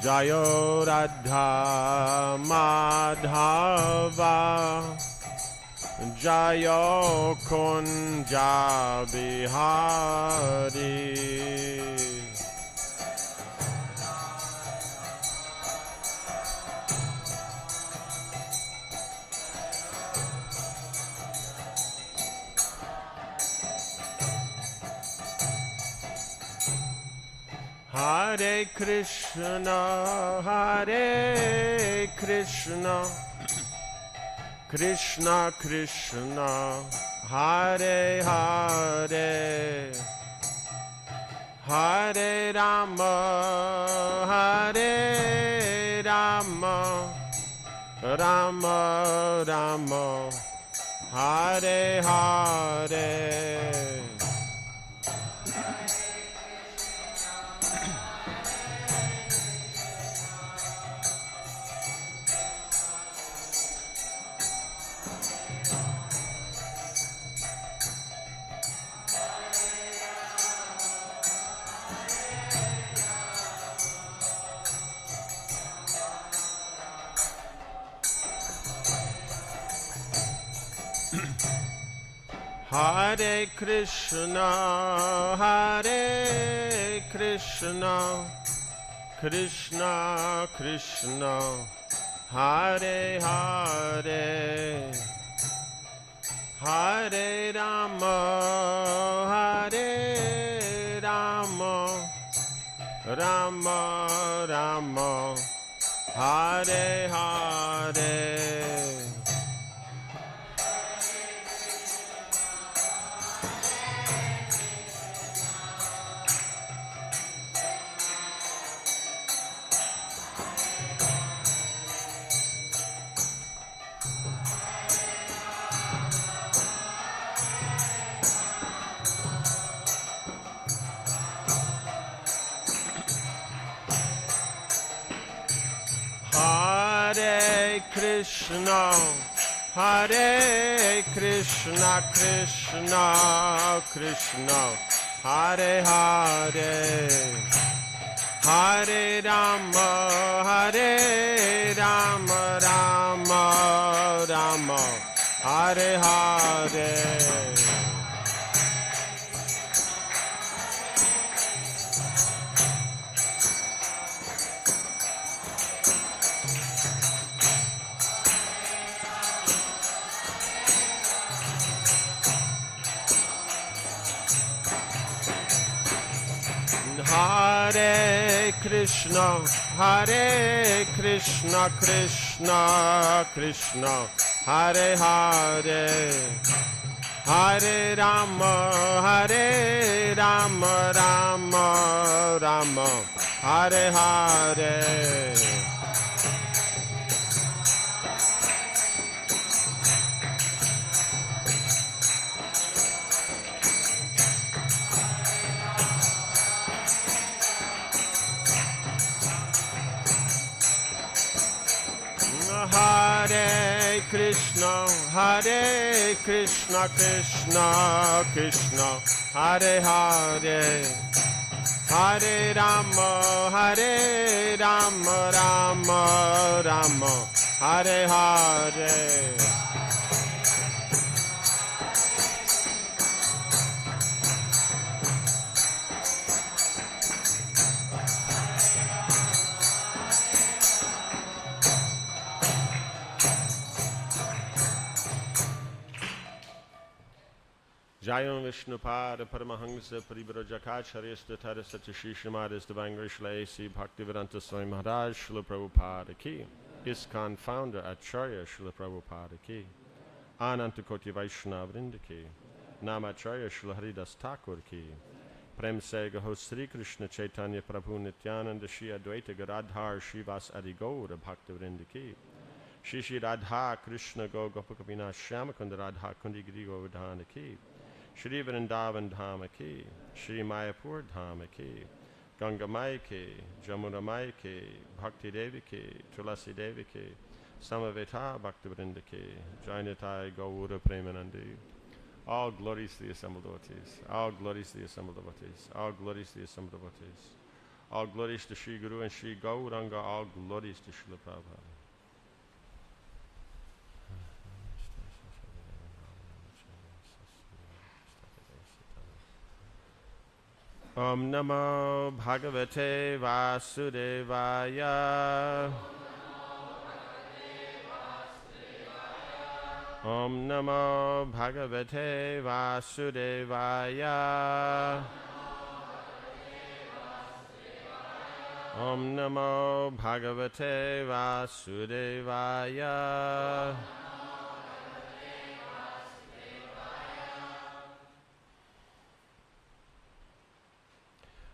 Jayo Radha Madhava Jayo Kunja Bihari. Hare Krishna, Hare Krishna, Krishna Krishna, Hare Hare, Hare Rama, Hare Rama, Rama Rama, Hare Hare. Hare Krishna, Hare Krishna, Krishna Krishna, Hare Hare, Hare Rama, Hare Rama, Rama Rama, Hare Hare. Hare Krishna, Hare Krishna, Krishna Krishna, Hare Hare, Hare Rama, Hare Rama, Rama Rama, Hare Hare. Hare Krishna, Hare Krishna, Krishna Krishna, Hare Hare, Hare Rama, Hare Rama, Rama Rama, Hare Hare. Hare Krishna, Hare Krishna, Krishna Krishna, Hare Hare, Hare Rama, Hare Rama, Rama Rama, Hare Hare. Jayam Vishnupada Paramahansa Paribrajakacharya Statara Satyashi Srimad is Divine Grace A.C. Bhaktivedanta Swami Maharaj Srila Prabhupada Ki, ISKCON Founder Acharya Srila Prabhupada Ki, Anantakoti Vaishnava Vrinda Ki, Namacharya Srila Haridas Thakur Ki, Prem Se Gaho Sri Krishna Chaitanya Prabhu Nityananda Shri Advaita Gadadhar Shivas Adigaura Bhaktivedanta Ki, Shri Radha Krishna Go Gopakapina Shyamakunda Radha Kundi Giri Govardhana Ki, Shri Vrindavan Dhama Ki, Shri Mayapur Dhama Ki, Ganga Mai Ki, Jamuna Mai Ki, Bhakti Devi Ki, Tulasi Devi Ki, Samaveta Bhaktivinoda Ki, Jainatai Gaura Premanandi. All glories to the assembled devotees, all glories to the assembled devotees, all glories to the assembled devotees, All glories to Sri Guru and Sri Gauranga. All glories to Srila Prabhupada. Om Namo Bhagavate Vasudevaya. Om Namo Bhagavate Vasudevaya. Om Namo Bhagavate Vasudevaya.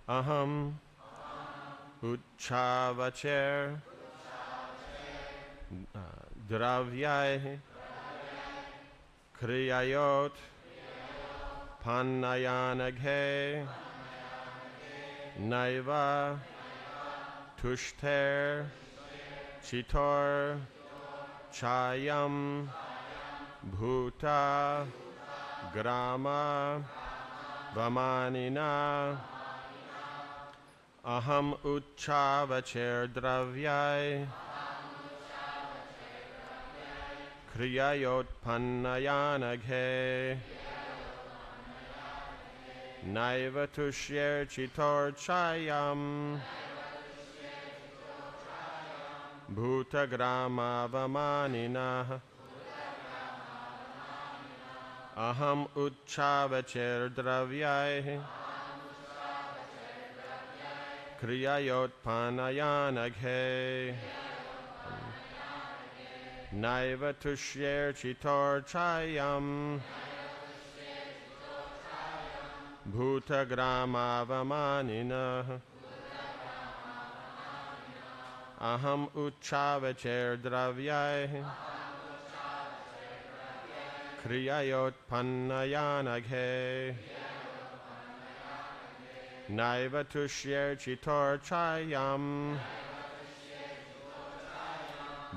Aham Uchavacher Dravyai Kriyayot Panayanaghe Naiva Tushter Chitor Chayam Bhuta Grama Vamanina Aham Uchavacher Dravyai Kriyayot Panayanaghe Naiva Tushyer Chitor Chayam Bhuta Grama Vamanina Aham Uchavacher Dravyai Kriyayot Panayanaghe Naiva Tushyer Chitor Chayam Bhuta Grama Vamanina Aham Uchavacher Dravyai Kriyayot Panayanaghe Naiva Tushyer Chitor Chayam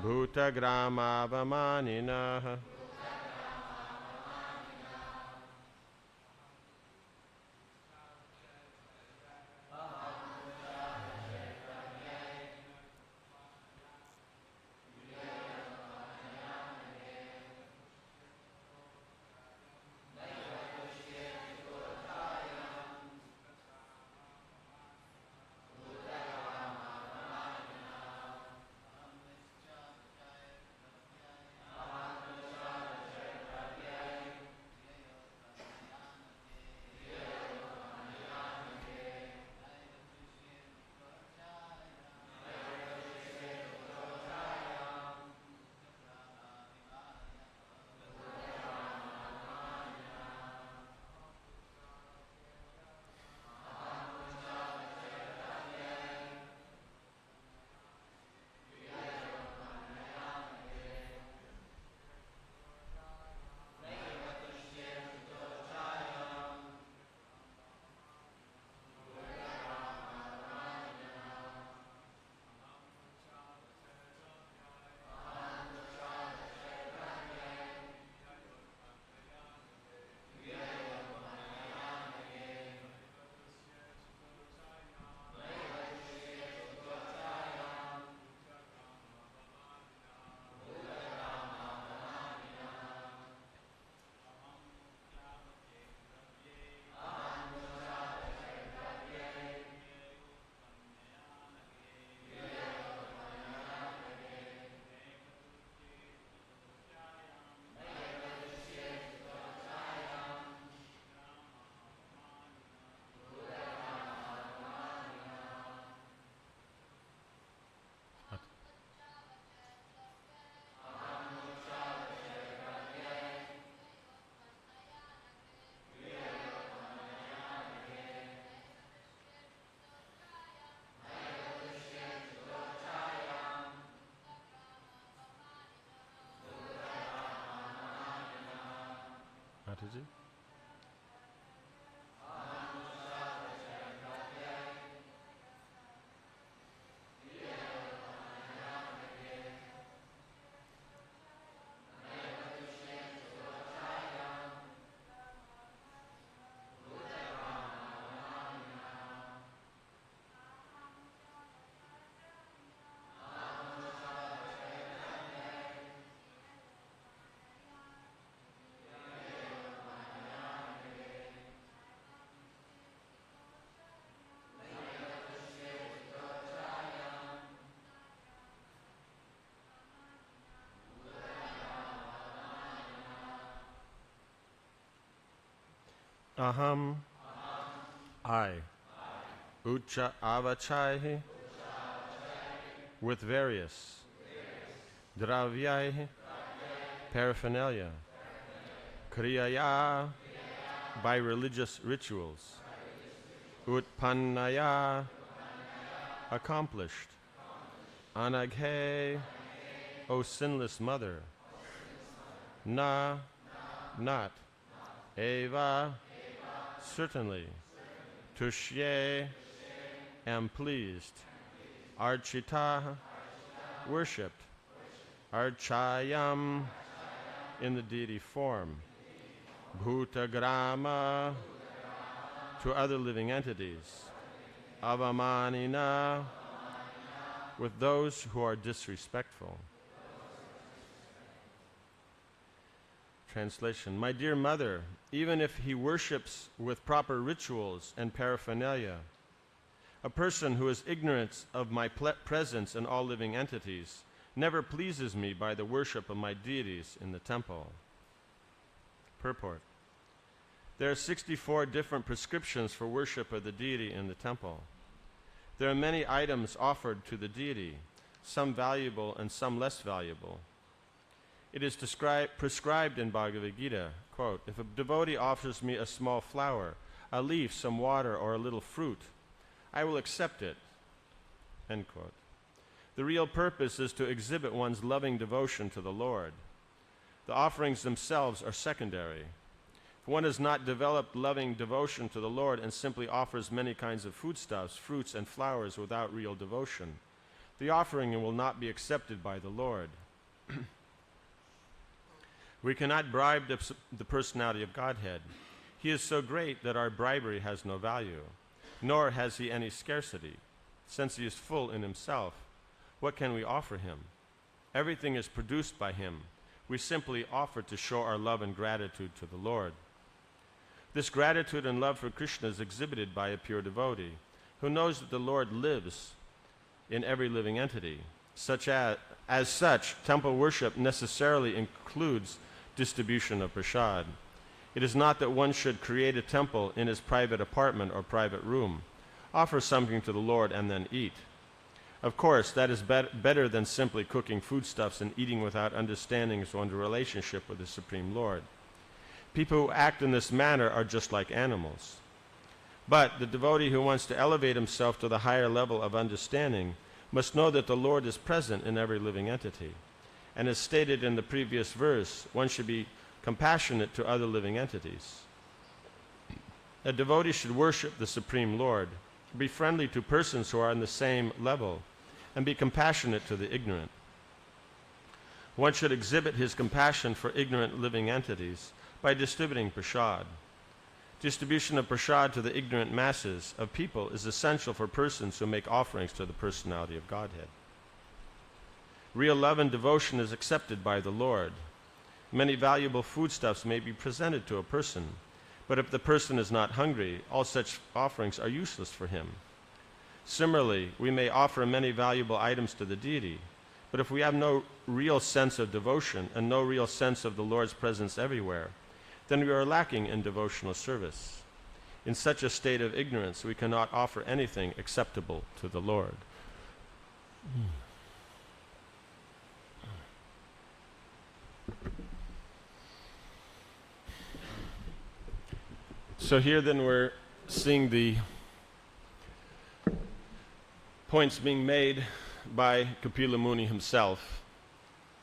Bhuta Grama Vamanina Mataji? aham, I, ucha avachai, with various dravyai, paraphernalia, kriyaya, by religious rituals, utpannaya, accomplished, anaghe, O sinless mother, na, not, eva, certainly, tushye, am pleased, archita, worshipped, archayam, in the deity form, bhutagrama, to other living entities, avamanina, with those who are disrespectful. Translation: My dear mother, even if he worships with proper rituals and paraphernalia, a person who is ignorant of my presence in all living entities never pleases me by the worship of my deities in the temple. Purport: There are 64 different prescriptions for worship of the deity in the temple. There are many items offered to the deity, some valuable and some less valuable. It is prescribed in Bhagavad Gita, quote, if a devotee offers me a small flower, a leaf, some water, or a little fruit, I will accept it, end quote. The real purpose is to exhibit one's loving devotion to the Lord. The offerings themselves are secondary. If one has not developed loving devotion to the Lord and simply offers many kinds of foodstuffs, fruits, and flowers without real devotion, the offering will not be accepted by the Lord. We cannot bribe the personality of Godhead. He is so great that our bribery has no value, nor has he any scarcity. Since he is full in himself, what can we offer him? Everything is produced by him. We simply offer to show our love and gratitude to the Lord. This gratitude and love for Krishna is exhibited by a pure devotee who knows that the Lord lives in every living entity. As such, temple worship necessarily includes distribution of prasad. It is not that one should create a temple in his private apartment or private room, offer something to the Lord and then eat. Of course, that is better than simply cooking foodstuffs and eating without understanding one's relationship with the Supreme Lord. People who act in this manner are just like animals. But the devotee who wants to elevate himself to the higher level of understanding must know that the Lord is present in every living entity. And as stated in the previous verse, one should be compassionate to other living entities. A devotee should worship the Supreme Lord, be friendly to persons who are on the same level, and be compassionate to the ignorant. One should exhibit his compassion for ignorant living entities by distributing prasad. Distribution of prasad to the ignorant masses of people is essential for persons who make offerings to the personality of Godhead. Real love and devotion is accepted by the Lord. Many valuable foodstuffs may be presented to a person, but if the person is not hungry, all such offerings are useless for him. Similarly, we may offer many valuable items to the deity, but if we have no real sense of devotion and no real sense of the Lord's presence everywhere, then we are lacking in devotional service. In such a state of ignorance, we cannot offer anything acceptable to the Lord. So here then we're seeing the points being made by Kapila Muni himself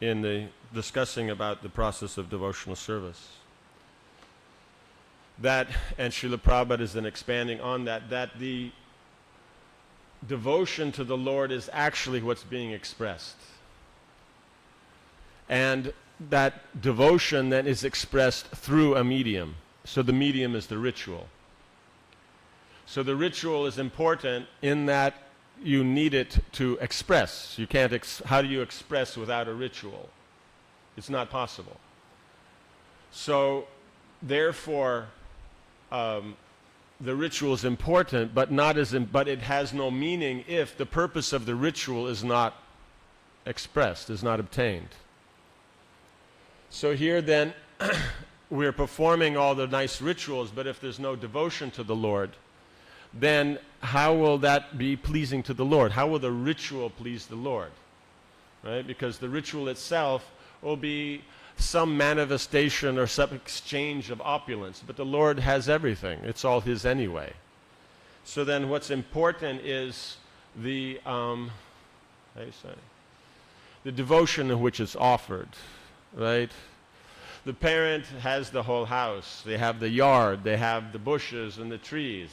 in the discussing about the process of devotional service. That, and Srila Prabhupada is then expanding on that the devotion to the Lord is actually what's being expressed. And that devotion then is expressed through a medium. So the medium is the ritual. So the ritual is important in that you need it to express. You can't, how do you express without a ritual? It's not possible. So therefore, the ritual is important, but but it has no meaning if the purpose of the ritual is not expressed, is not obtained. So here then, we're performing all the nice rituals, but if there's no devotion to the Lord, then how will that be pleasing to the Lord? How will the ritual please the Lord? Right? Because the ritual itself will be some manifestation or some exchange of opulence, but the Lord has everything. It's all His anyway. So then what's important is the devotion in which it's offered, right? The parent has the whole house. They have the yard, they have the bushes and the trees.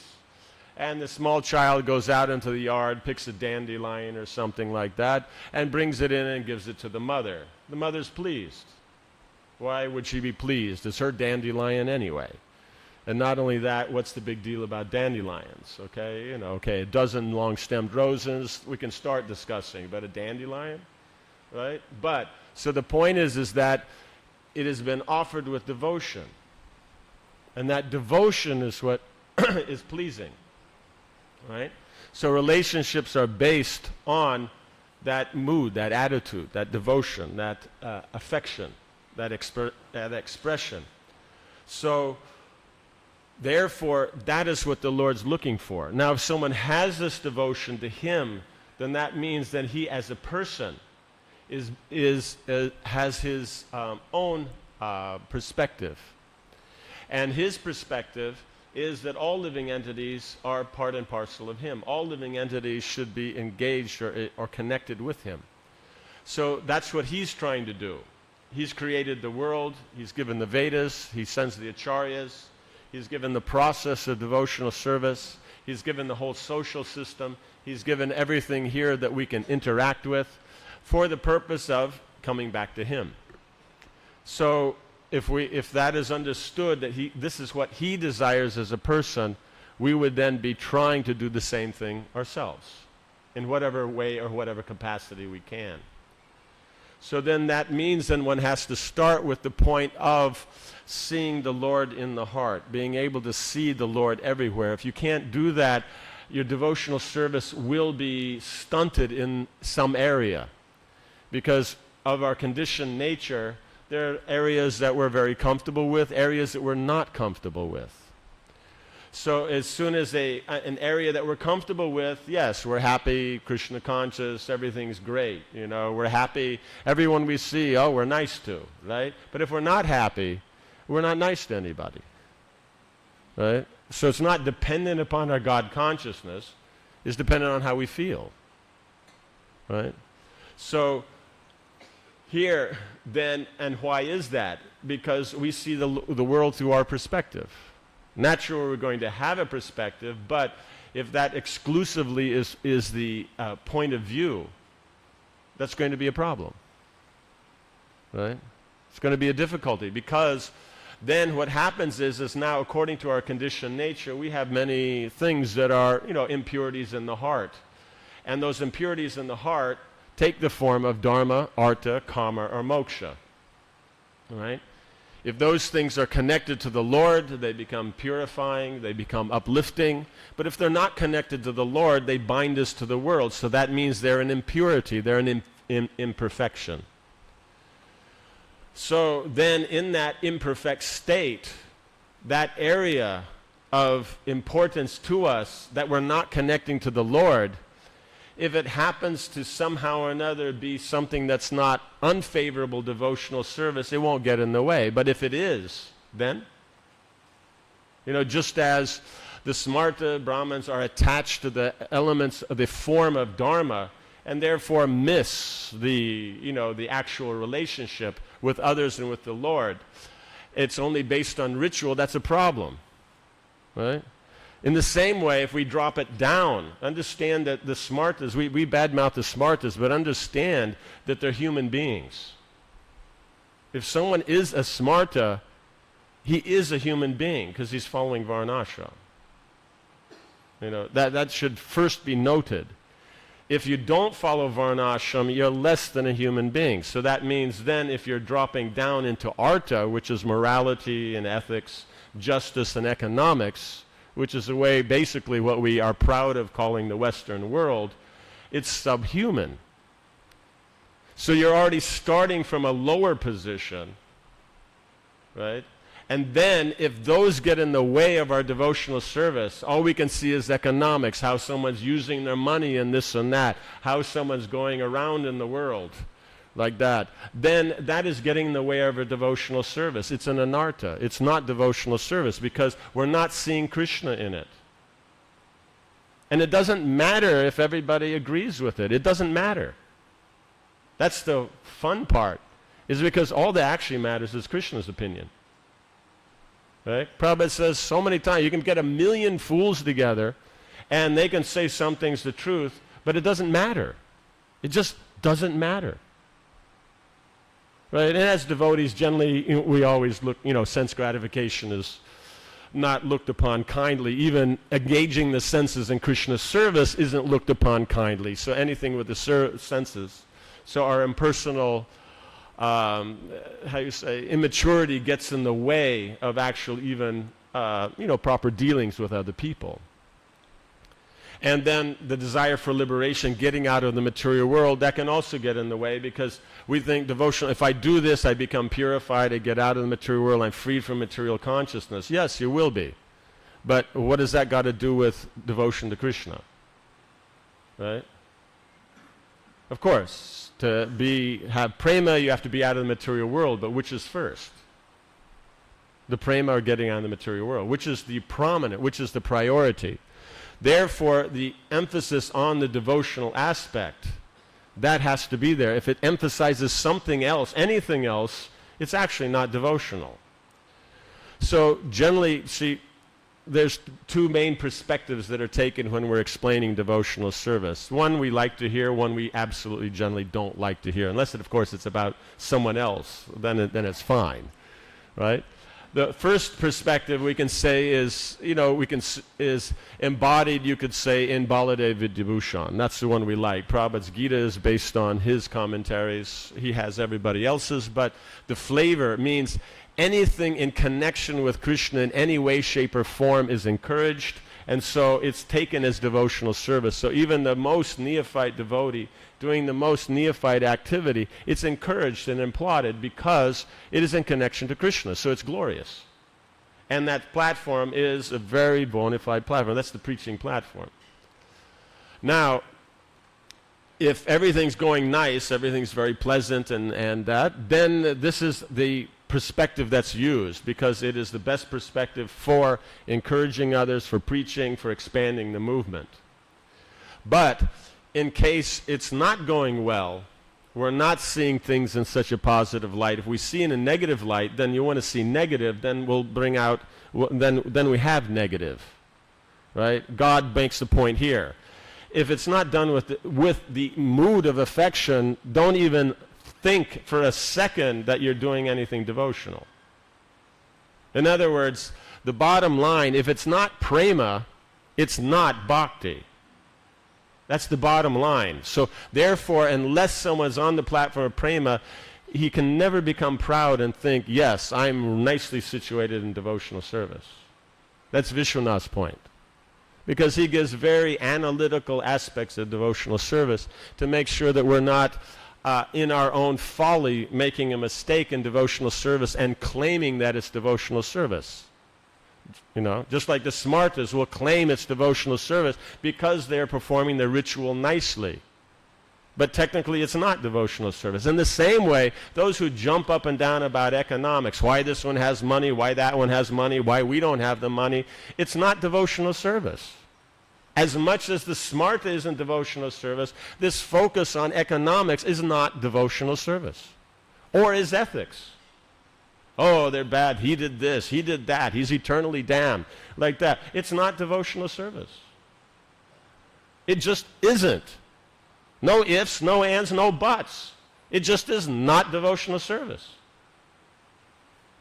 And the small child goes out into the yard, picks a dandelion or something like that, and brings it in and gives it to the mother. The mother's pleased. Why would she be pleased? It's her dandelion anyway. And not only that, what's the big deal about dandelions? Okay, a dozen long-stemmed roses, we can start discussing, but a dandelion, right? But, so the point is that it has been offered with devotion. And that devotion is what is pleasing, right? So relationships are based on that mood, that attitude, that devotion, that affection, that expression. So, therefore, that is what the Lord's looking for. Now, if someone has this devotion to Him, then that means that he, as a person, has his own perspective. And his perspective is that all living entities are part and parcel of Him. All living entities should be engaged or connected with Him. So that's what He's trying to do. He's created the world. He's given the Vedas. He sends the Acharyas. He's given the process of devotional service. He's given the whole social system. He's given everything here that we can interact with for the purpose of coming back to Him. So if that is understood, that this is what He desires as a person, we would then be trying to do the same thing ourselves in whatever way or whatever capacity we can. So then that means then one has to start with the point of seeing the Lord in the heart, being able to see the Lord everywhere. If you can't do that, your devotional service will be stunted in some area. Because of our conditioned nature, there are areas that we're very comfortable with, areas that we're not comfortable with. So as soon as an area that we're comfortable with, yes, we're happy, Krishna conscious, everything's great. We're happy, everyone we see, we're nice to, right? But if we're not happy, we're not nice to anybody, right? So it's not dependent upon our God consciousness, it's dependent on how we feel, right? So here, then, and why is that? Because we see the world through our perspective. Naturally, we're going to have a perspective, but if that exclusively is the point of view, that's going to be a problem, right? It's going to be a difficulty, because then what happens is now, according to our conditioned nature, we have many things that are, impurities in the heart. And those impurities in the heart take the form of dharma, artha, kama, or moksha, right? If those things are connected to the Lord, they become purifying, they become uplifting. But if they're not connected to the Lord, they bind us to the world. So that means they're an impurity, they're an imperfection. So then in that imperfect state, that area of importance to us that we're not connecting to the Lord, if it happens to somehow or another be something that's not unfavorable devotional service, it won't get in the way. But if it is, then, just as the Smarta Brahmins are attached to the elements of the form of Dharma, and therefore miss the actual relationship with others and with the Lord, it's only based on ritual, that's a problem, right? In the same way, if we drop it down, understand that the Smartas, we badmouth the Smartas, but understand that they're human beings. If someone is a Smarta, he is a human being because he's following Varnashram. That should first be noted. If you don't follow Varnashram, you're less than a human being. So that means then if you're dropping down into Artha, which is morality and ethics, justice and economics, which is the way basically what we are proud of calling the Western world, it's subhuman. So you're already starting from a lower position, right? And then if those get in the way of our devotional service, all we can see is economics, how someone's using their money and this and that, how someone's going around in the world like that. Then that is getting in the way of our devotional service. It's an anartha. It's not devotional service because we're not seeing Krishna in it. And it doesn't matter if everybody agrees with it. It doesn't matter. That's the fun part, is because all that actually matters is Krishna's opinion. Right? Prabhupada says so many times, you can get 1 million fools together and they can say some things the truth, but it doesn't matter. It just doesn't matter. Right? And as devotees, generally, we always look, sense gratification is not looked upon kindly. Even engaging the senses in Krishna's service isn't looked upon kindly. So anything with the senses. So our impersonal immaturity gets in the way of actual even, proper dealings with other people. And then the desire for liberation, getting out of the material world, that can also get in the way because we think devotional, if I do this, I become purified, I get out of the material world, I'm freed from material consciousness. Yes, you will be. But what has that got to do with devotion to Krishna? Right? Of course. To have prema, you have to be out of the material world, but which is first? The prema or getting out of the material world? Which is the prominent, which is the priority? Therefore, the emphasis on the devotional aspect, that has to be there. If it emphasizes something else, anything else, it's actually not devotional. So generally, see, there's two main perspectives that are taken when we're explaining devotional service. One we like to hear, one we absolutely generally don't like to hear, unless, of course, it's about someone else. Then it's fine, right? The first perspective we can say is, is embodied, you could say, in Baladev Vidyabhushan. That's the one we like. Prabhupada's Gita is based on his commentaries. He has everybody else's, but the flavor means anything in connection with Krishna in any way, shape, or form is encouraged, and so it's taken as devotional service. So even the most neophyte devotee doing the most neophyte activity, it's encouraged and applauded because it is in connection to Krishna, so it's glorious. And that platform is a very bona fide platform. That's the preaching platform. Now, if everything's going nice, everything's very pleasant and that, then this is the perspective that's used because it is the best perspective for encouraging others, for preaching, for expanding the movement. But in case it's not going well, we're not seeing things in such a positive light. If we see in a negative light, then you want to see negative, then we'll bring out, then we have negative, right? God makes the point here. If it's not done with the mood of affection, don't even think for a second that you're doing anything devotional. In other words, the bottom line, if it's not prema, it's not bhakti. That's the bottom line. So therefore, unless someone's on the platform of prema, he can never become proud and think, yes, I'm nicely situated in devotional service. That's Vishwanath's point. Because he gives very analytical aspects of devotional service to make sure that we're not in our own folly making a mistake in devotional service and claiming that it's devotional service. Just like the smartas will claim it's devotional service because they're performing the ritual nicely. But technically it's not devotional service. In the same way, those who jump up and down about economics, why this one has money, why that one has money, why we don't have the money, it's not devotional service. As much as the smarta isn't devotional service, this focus on economics is not devotional service. Or is ethics. Oh, they're bad. He did this. He did that. He's eternally damned. Like that. It's not devotional service. It just isn't. No ifs, no ands, no buts. It just is not devotional service.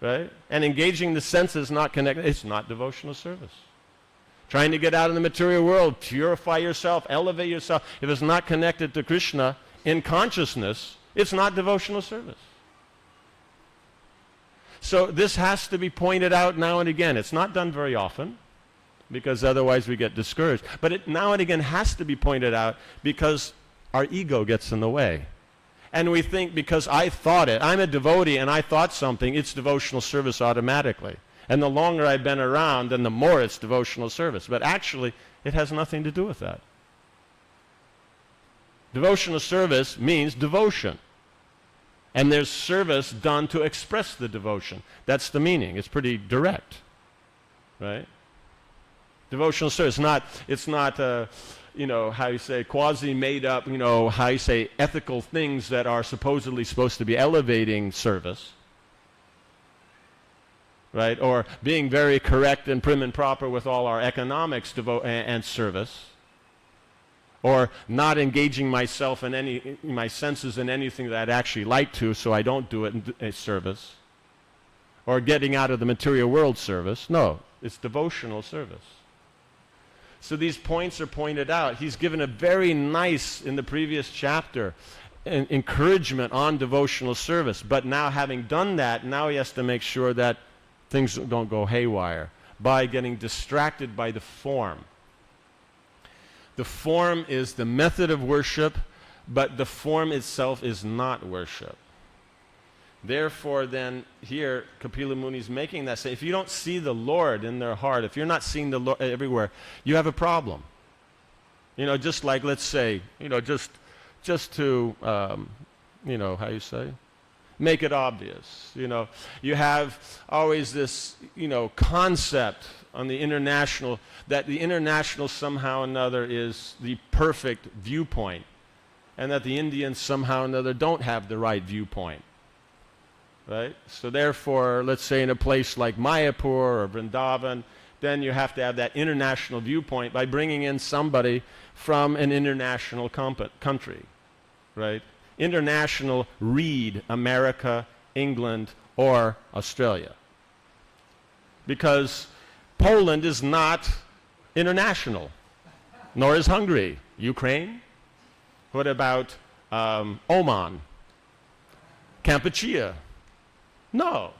Right? And engaging the senses not connected. It's not devotional service. Trying to get out of the material world, purify yourself, elevate yourself. If it's not connected to Krishna in consciousness, it's not devotional service. So this has to be pointed out now and again. It's not done very often because otherwise we get discouraged. But it now and again has to be pointed out because our ego gets in the way. And we think because I thought it, I'm a devotee and I thought something, it's devotional service automatically. And the longer I've been around, then the more it's devotional service. But actually, it has nothing to do with that. Devotional service means devotion. And there's service done to express the devotion. That's the meaning. It's pretty direct, right? Devotional service. It's not how you say, quasi-made up, how you say, ethical things that are supposedly supposed to be elevating service, right? Or being very correct and prim and proper with all our economics and service. Or not engaging myself in my senses in anything that I'd actually like to, so I don't do it in service. Or getting out of the material world service. No, it's devotional service. So these points are pointed out. He's given a very nice, in the previous chapter, encouragement on devotional service. But now having done that, now he has to make sure that things don't go haywire by getting distracted by the form. The form is the method of worship, but the form itself is not worship. Therefore, then, here, Kapila Muni is making that say, if you don't see the Lord in their heart, if you're not seeing the Lord everywhere, you have a problem. Just like, let's say, just to, how you say? Make it obvious. You have always this, concept on the international, that the international somehow or another is the perfect viewpoint, and that the Indians somehow or another don't have the right viewpoint. Right? So therefore, let's say in a place like Mayapur or Vrindavan, then you have to have that international viewpoint by bringing in somebody from an international country. Right? International, read America, England, or Australia. Because Poland is not international, nor is Hungary. Ukraine? What about Oman? Kampuchea? No.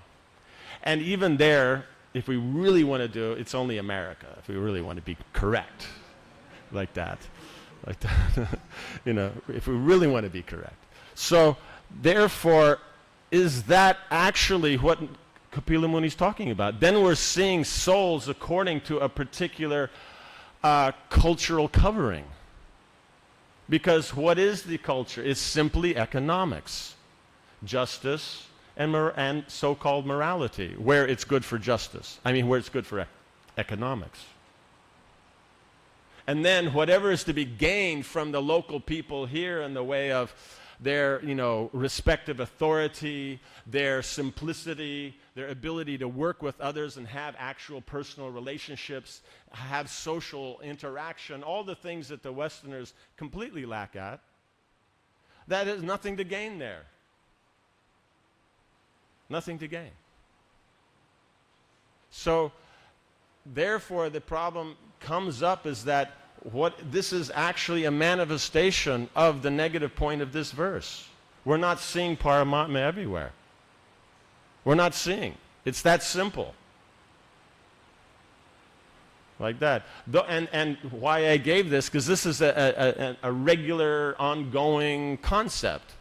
And even there, if we really want to do it, it's only America, if we really want to be correct. Like that. If we really want to be correct. So, therefore, is that actually what Kapila Muni is talking about? Then we're seeing souls according to a particular cultural covering. Because what is the culture? It's simply economics, justice, and so-called morality, where it's good for justice. Where it's good for economics. And then whatever is to be gained from the local people here in the way of their, respective authority, their simplicity, their ability to work with others and have actual personal relationships, have social interaction, all the things that the Westerners completely lack at, that is nothing to gain there. Nothing to gain. So, therefore, the problem comes up is that this is actually a manifestation of the negative point of this verse. We're not seeing Paramatma everywhere. We're not seeing. It's that simple. Like that. And why I gave this, because this is a regular, ongoing concept.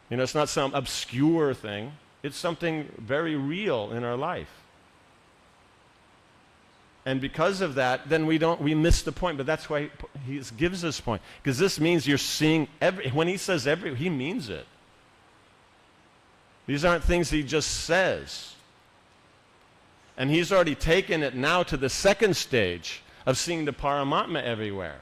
It's not some obscure thing. It's something very real in our life. And because of that, then we miss the point. But that's why he gives this point. Because this means you're seeing when he says he means it. These aren't things he just says. And he's already taken it now to the second stage of seeing the Paramatma everywhere.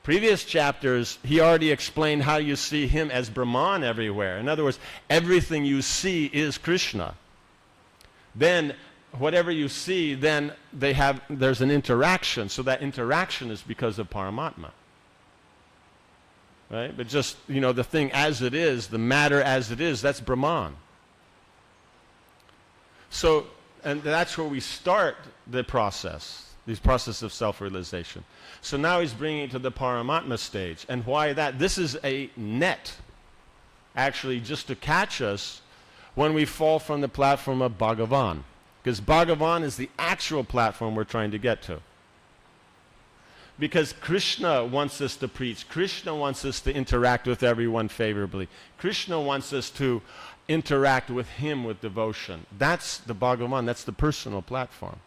Previous chapters, he already explained how you see him as Brahman everywhere. In other words, everything you see is Krishna. Then, whatever you see, then there's an interaction. So that interaction is because of Paramatma. Right? But just, the thing as it is, the matter as it is, that's Brahman. So, and that's where we start the process of self-realization. So now he's bringing it to the Paramatma stage. And why that? This is a net, actually, just to catch us when we fall from the platform of Bhagavan. Because Bhagavan is the actual platform we're trying to get to. Because Krishna wants us to preach. Krishna wants us to interact with everyone favorably. Krishna wants us to interact with him with devotion. That's the Bhagavan. That's the personal platform.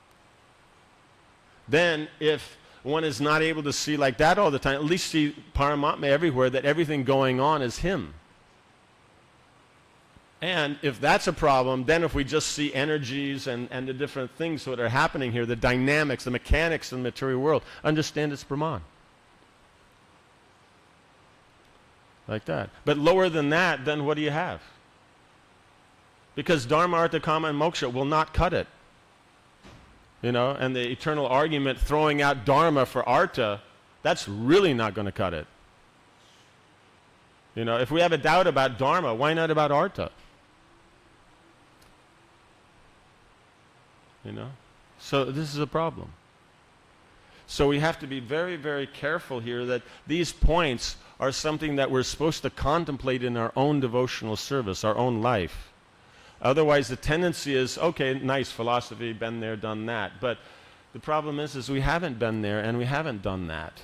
Then if one is not able to see like that all the time, at least see Paramatma everywhere, that everything going on is him. And if that's a problem, then if we just see energies and the different things that are happening here, the dynamics, the mechanics of the material world, understand it's Brahman. Like that. But lower than that, then what do you have? Because Dharma, Artha, Kama, and Moksha will not cut it. You know, and the eternal argument throwing out Dharma for Artha, that's really not going to cut it. You know, if we have a doubt about Dharma, why not about Artha? You know? So this is a problem. So we have to be very, very careful here that these points are something that we're supposed to contemplate in our own devotional service, our own life. Otherwise, the tendency is, okay, nice philosophy, been there, done that. But the problem is we haven't been there and we haven't done that.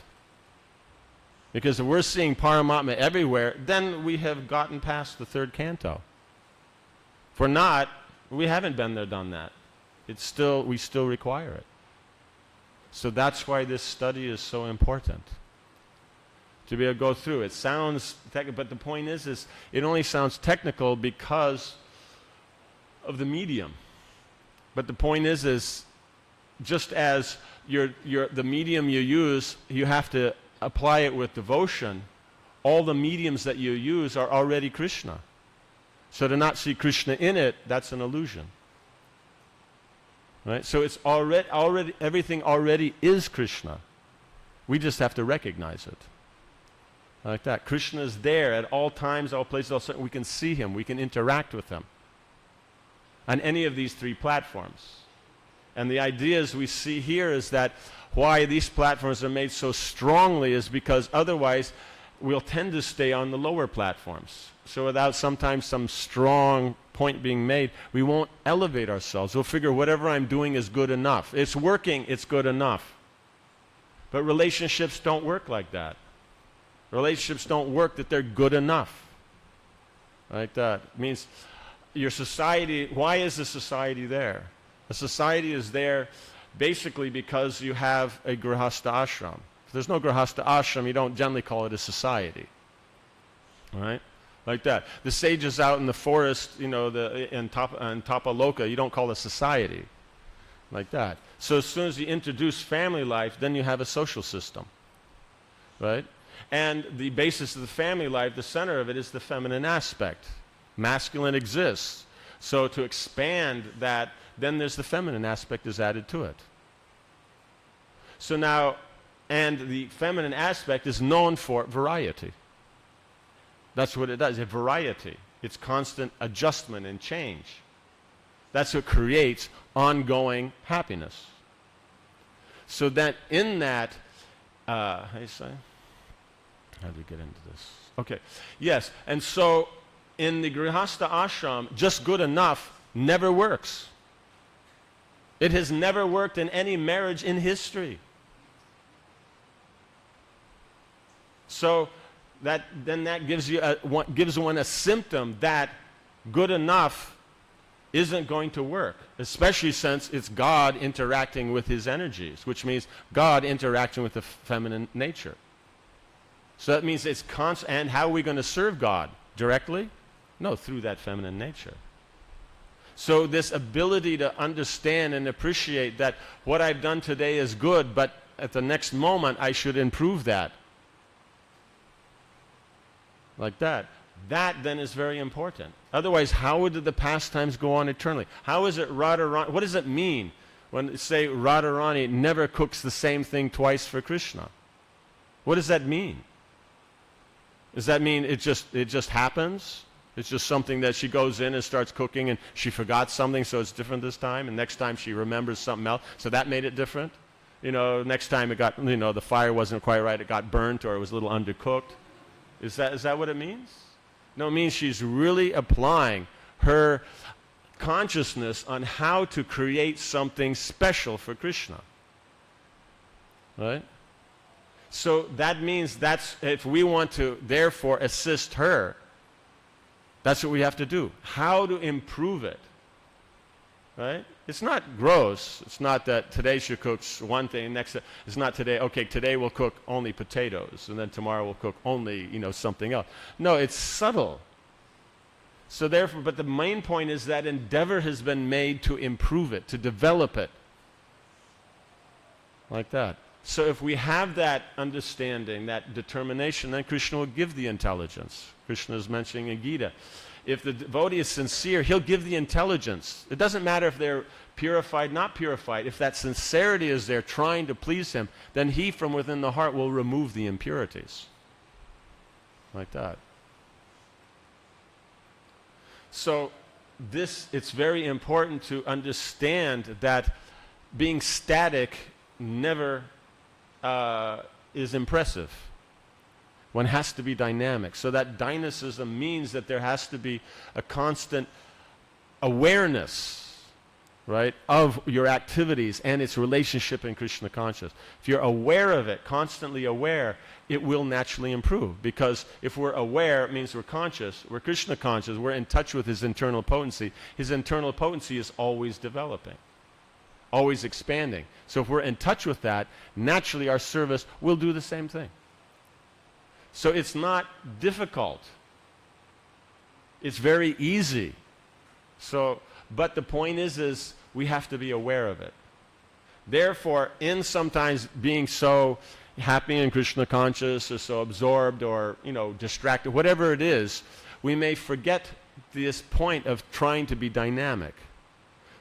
Because if we're seeing Paramatma everywhere, then we have gotten past the third canto. If we're not, we haven't been there, done that. We still require it. So that's why this study is so important. To be able to go through. It sounds technical, but the point is it only sounds technical because of the medium. But the point is just as the medium you use, you have to apply it with devotion. All the mediums that you use are already Krishna. So to not see Krishna in it, that's an illusion. Right? So it's already everything already is Krishna. We just have to recognize it. Like that. Krishna is there at all times, all places, all certain. We can see him. We can interact with him on any of these three platforms. And the ideas we see here is that why these platforms are made so strongly is because otherwise we'll tend to stay on the lower platforms. So without sometimes some strong point being made, we won't elevate ourselves. We'll figure whatever I'm doing is good enough. It's working, it's good enough. But relationships don't work like that. Relationships don't work that they're good enough. Like that. It means your society, why is the society there? A society is there basically because you have a grihastha ashram. If there's no grihastha ashram, you don't generally call it a society. All right? Like that. The sages out in the forest, you know, in Tapaloka, you don't call it a society. Like that. So as soon as you introduce family life, then you have a social system. Right? And the basis of the family life, the center of it, is the feminine aspect. Masculine exists. So to expand that, then there's the feminine aspect is added to it. So now, and the feminine aspect is known for variety. That's what it does, a variety. It's constant adjustment and change. That's what creates ongoing happiness. So that in that, how do you say? How do we get into this? Okay, yes, and so in the Grihastha ashram, just good enough never works. It has never worked in any marriage in history. So that gives one a symptom that good enough isn't going to work, especially since it's God interacting with his energies, which means God interacting with the feminine nature. So that means it's constant. And how are we going to serve God? Directly? No, through that feminine nature. So this ability to understand and appreciate that what I've done today is good, but at the next moment I should improve that. Like that. That then is very important. Otherwise, how would the pastimes go on eternally? How is it Radharani? What does it mean when say Radharani never cooks the same thing twice for Krishna? What does that mean? Does that mean it just happens? It's just something that she goes in and starts cooking and she forgot something, so it's different this time, and next time she remembers something else, so that made it different? You know, next time it got, you know, the fire wasn't quite right, it got burnt or it was a little undercooked. Is that what it means? No, it means she's really applying her consciousness on how to create something special for Krishna. Right? So that means that's, if we want to therefore assist her, that's what we have to do. How to improve it, right? It's not gross. It's not that today she cooks one thing, next it's not today, okay, today we'll cook only potatoes, and then tomorrow we'll cook only, something else. No, it's subtle. So therefore, but the main point is that endeavor has been made to improve it, to develop it. Like that. So if we have that understanding, that determination, then Krishna will give the intelligence. Krishna is mentioning in Gita. If the devotee is sincere, he'll give the intelligence. It doesn't matter if they're purified, not purified. If that sincerity is there trying to please him, then he from within the heart will remove the impurities. Like that. So it's very important to understand that being static never is impressive. One has to be dynamic. So that dynamicism means that there has to be a constant awareness, right, of your activities and its relationship in Krishna consciousness. If you're aware of it, constantly aware, it will naturally improve. Because if we're aware, it means we're conscious. We're Krishna conscious. We're in touch with his internal potency. His internal potency is always developing, always expanding. So if we're in touch with that, naturally our service will do the same thing. So it's not difficult. It's very easy. So, but the point is we have to be aware of it. Therefore, in sometimes being so happy and Krishna conscious or so absorbed or, distracted, whatever it is, we may forget this point of trying to be dynamic.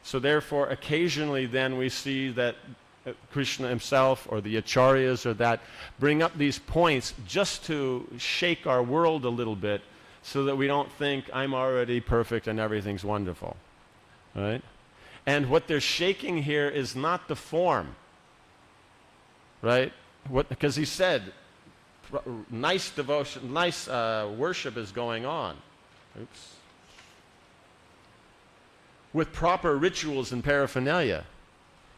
So therefore, occasionally then we see that Krishna himself or the acharyas or that bring up these points just to shake our world a little bit so that we don't think I'm already perfect and everything's wonderful. Right? And what they're shaking here is not the form. Right? Because he said, nice devotion, nice worship is going on. Oops. With proper rituals and paraphernalia.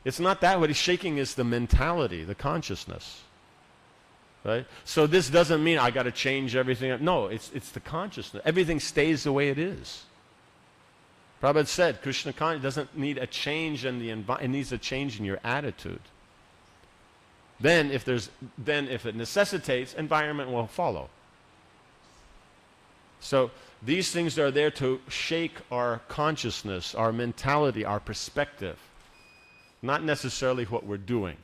It's not that. What he's shaking is the mentality, the consciousness. Right? So this doesn't mean I got to change everything. No, it's the consciousness. Everything stays the way it is. Prabhupada said, Krishna consciousness doesn't need a change in the environment. It needs a change in your attitude. Then if it necessitates, environment will follow. So these things are there to shake our consciousness, our mentality, our perspective. Not necessarily what we're doing.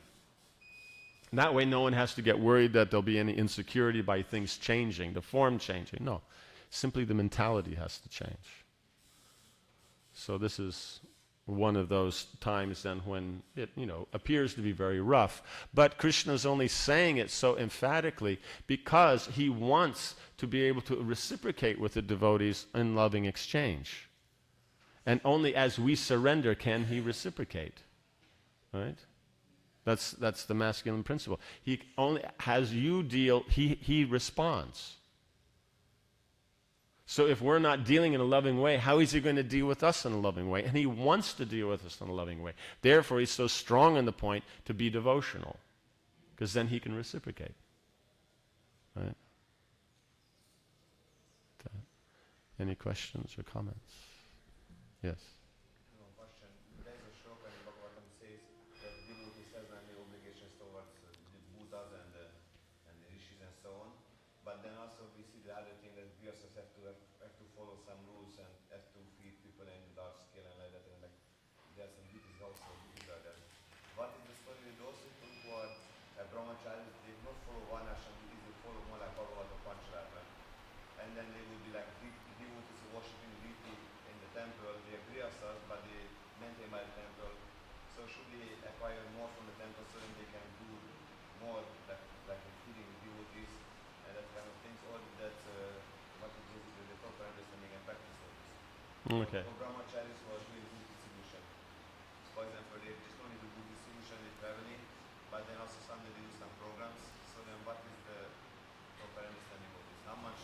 That way no one has to get worried that there'll be any insecurity by things changing, the form changing. No, simply the mentality has to change. So this is one of those times then when it, appears to be very rough. But Krishna is only saying it so emphatically because he wants to be able to reciprocate with the devotees in loving exchange. And only as we surrender can he reciprocate. Right? That's the masculine principle. He only has you deal, he responds. So if we're not dealing in a loving way, how is he going to deal with us in a loving way? And he wants to deal with us in a loving way. Therefore, he's so strong on the point to be devotional, because then he can reciprocate. Right? Any questions or comments? Yes. Okay. For brahmacharis who are doing book distribution. For example, they just only do book distribution with traveling, but then also sometimes they do some programs. So then what is the proper understanding of this? How much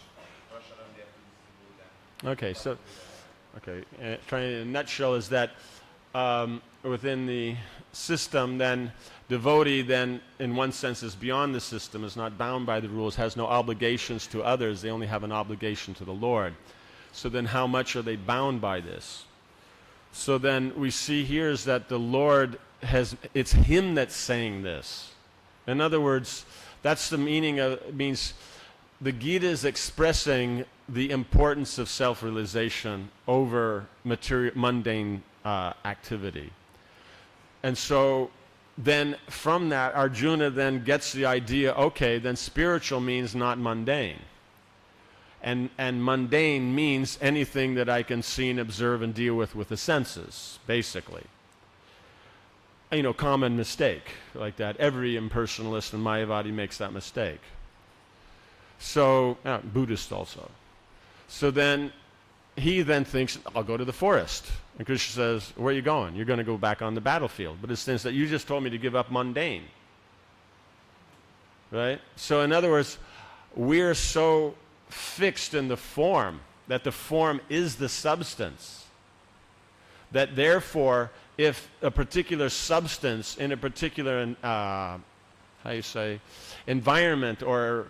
Prasharam they have to distribute? Okay, so, trying in a nutshell is that within the system, then devotee then in one sense is beyond the system, is not bound by the rules, has no obligations to others, they only have an obligation to the Lord. So then how much are they bound by this? So then we see here is that the Lord it's Him that's saying this. In other words, that's the meaning of, it means the Gita is expressing the importance of self-realization over mundane activity. And so then from that, Arjuna then gets the idea, okay, then spiritual means not mundane. And mundane means anything that I can see and observe and deal with the senses, basically. You know, common mistake like that. Every impersonalist and Mayavadi makes that mistake. So, Buddhist also. So then, he then thinks, I'll go to the forest. And Krishna says, where are you going? You're going to go back on the battlefield. But it's since that you just told me to give up mundane. Right? So in other words, we're so fixed in the form, that the form is the substance, that therefore, if a particular substance in a particular, environment or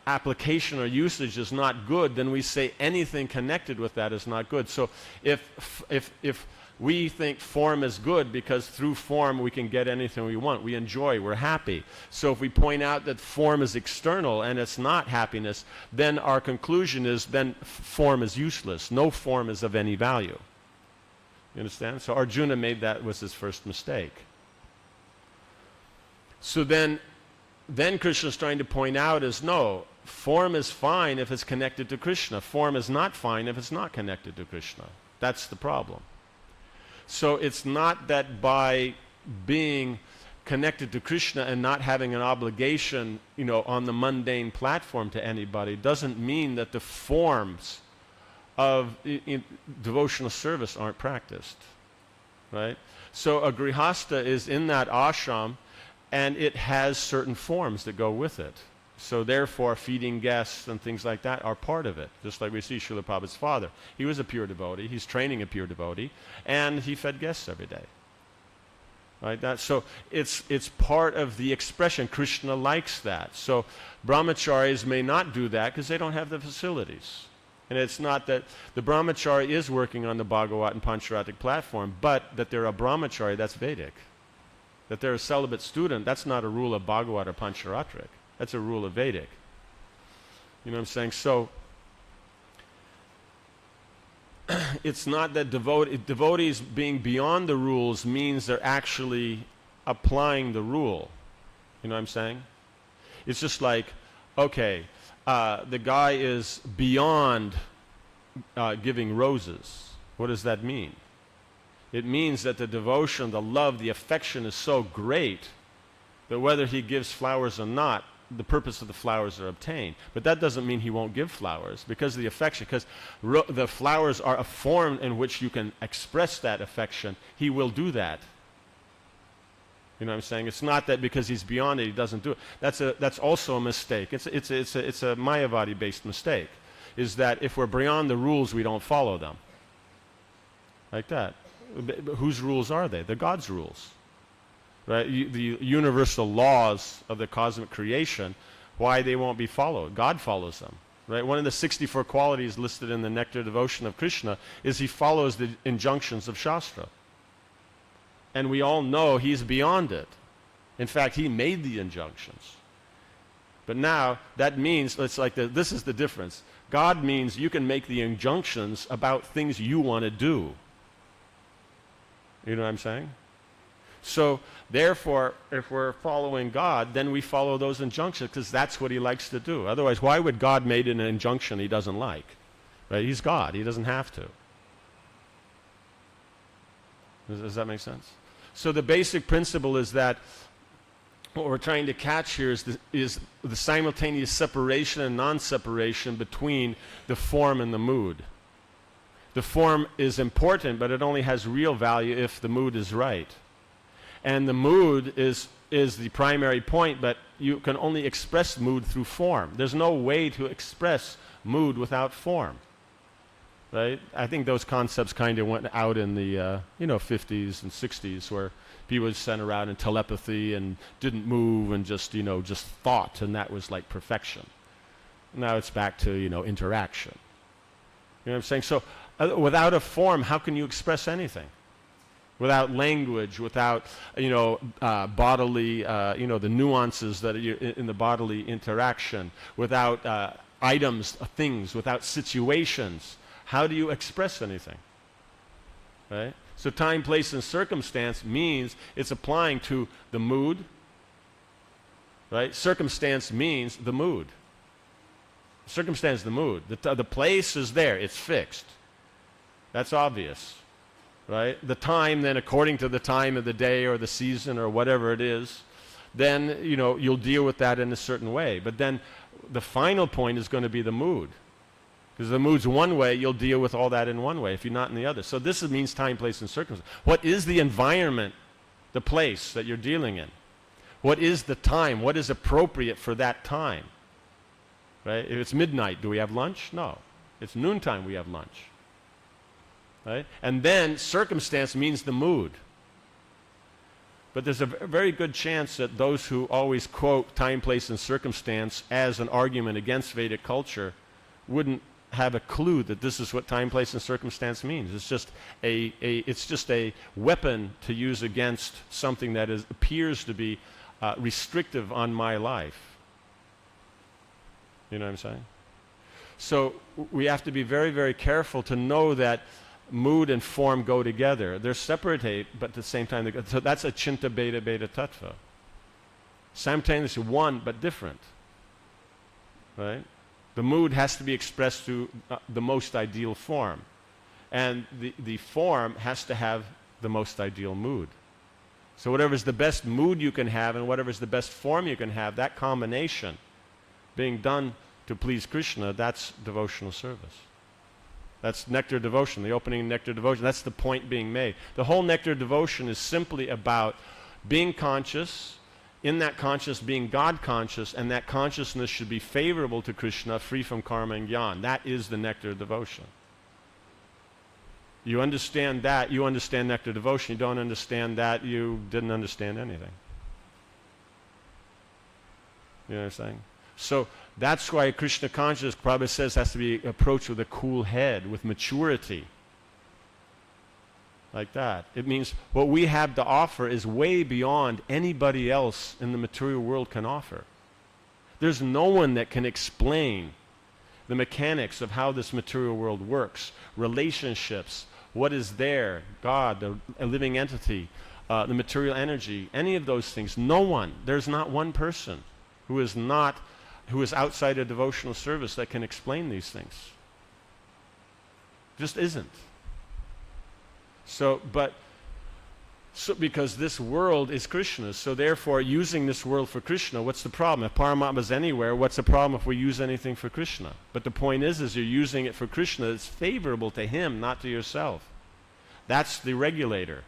application or usage is not good, then we say anything connected with that is not good. So if we think form is good because through form we can get anything we want, we enjoy, we're happy. So if we point out that form is external and it's not happiness, then our conclusion is then form is useless. No form is of any value. You understand? So Arjuna made that was his first mistake. So then Krishna is trying to point out is no, form is fine if it's connected to Krishna. Form is not fine if it's not connected to Krishna. That's the problem. So it's not that by being connected to Krishna and not having an obligation, you know, on the mundane platform to anybody doesn't mean that the forms of devotional service aren't practiced, right? So a grihastha is in that ashram, and it has certain forms that go with it. So therefore, feeding guests and things like that are part of it. Just like we see Srila Prabhupada's father. He was a pure devotee. He's training a pure devotee. And he fed guests every day. Right? So it's part of the expression. Krishna likes that. So brahmacharis may not do that because they don't have the facilities. And it's not that the brahmachari is working on the Bhagavatam Pancharatric platform, but that they're a brahmachari, that's Vedic. That they're a celibate student, that's not a rule of Bhagavad or Pancharatric. That's a rule of Vedic. You know what I'm saying? So, it's not that devotees being beyond the rules means they're actually applying the rule. You know what I'm saying? It's just like, okay, the guy is beyond giving roses. What does that mean? It means that the devotion, the love, the affection is so great that whether he gives flowers or not, the purpose of the flowers are obtained. But that doesn't mean he won't give flowers because of the affection, because the flowers are a form in which you can express that affection. He will do that. You know what I'm saying? It's not that because he's beyond it, he doesn't do it. That's also a mistake. It's a Mayavadi-based mistake, is that if we're beyond the rules, we don't follow them. Like that. Whose rules are they? They're God's rules. Right? The universal laws of the cosmic creation, why they won't be followed. God follows them. Right? One of the 64 qualities listed in the Nectar Devotion of Krishna is he follows the injunctions of Shastra. And we all know he's beyond it. In fact, he made the injunctions. But now, that means, it's like this is the difference. God means you can make the injunctions about things you want to do. You know what I'm saying? So, therefore, if we're following God, then we follow those injunctions because that's what he likes to do. Otherwise, why would God make an injunction he doesn't like? Right? He's God. He doesn't have to. Does that make sense? So the basic principle is that what we're trying to catch here is the simultaneous separation and non-separation between the form and the mood. The form is important, but it only has real value if the mood is right. And the mood is the primary point, but you can only express mood through form. There's no way to express mood without form. right? I think those concepts kind of went out in the 50s and 60s, where people would send around in telepathy and didn't move and just thought, and that was like perfection. Now it's back to interaction. You know what I'm saying? So without a form, how can you express anything? Without language, without bodily, the nuances that are in the bodily interaction, without items, things, without situations, how do you express anything? Right? So time, place, and circumstance means it's applying to the mood. Right? Circumstance means the mood. Circumstance, the mood. The place is there. It's fixed. That's obvious. Right? The time, then, according to the time of the day or the season or whatever it is, then you'll deal with that in a certain way. But then the final point is going to be the mood. Because the mood's one way, you'll deal with all that in one way, if you're not in the other. So this means time, place, and circumstance. What is the environment, the place that you're dealing in? What is the time? What is appropriate for that time? Right? If it's midnight, do we have lunch? No. It's noontime, we have lunch. Right? And then circumstance means the mood. But there's a very good chance that those who always quote time, place, and circumstance as an argument against Vedic culture wouldn't have a clue that this is what time, place, and circumstance means. It's just a weapon to use against something that appears to be restrictive on my life. You know what I'm saying? So we have to be very, very careful to know that mood and form go together. They're separated, but at the same time, so that's a Chinta Beta Beta Tattva. Simultaneously one, but different. Right? The mood has to be expressed through the most ideal form. And the form has to have the most ideal mood. So whatever's the best mood you can have and whatever's the best form you can have, that combination being done to please Krishna, that's devotional service. That's nectar devotion, the opening nectar devotion. That's the point being made. The whole nectar devotion is simply about being conscious, in that consciousness being God conscious, and that consciousness should be favorable to Krishna, free from karma and jnana. That is the nectar devotion. You understand that, you understand nectar devotion. You don't understand that, you didn't understand anything. You know what I'm saying? So that's why Krishna consciousness, Prabhupada says, has to be approached with a cool head, with maturity. Like that. It means what we have to offer is way beyond anybody else in the material world can offer. There's no one that can explain the mechanics of how this material world works, relationships, what is there, God, a living entity, the material energy, any of those things. No one. There's not one person who is outside a devotional service that can explain these things. Just isn't. So because this world is Krishna's, so therefore using this world for Krishna, what's the problem? If Paramatma's anywhere, what's the problem if we use anything for Krishna? But the point is you're using it for Krishna, it's favorable to him, not to yourself. That's the regulator.